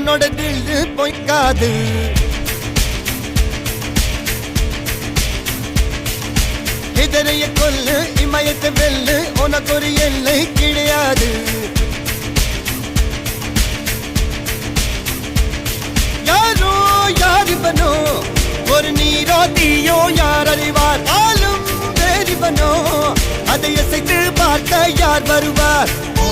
உன்னோட தில்லு பொய்க்காது. இதரைய கொல்லு இமயத்தை வெல்லு உனக்கு ஒரு எல்லை கிடையாது. யாரோ யாரிவனோ ஒரு நீரோ தீயோ யார் அறிவார். ஆளும் வேறிவனோ அதை அசைத்து பார்க்க யார் வருவார். ஓ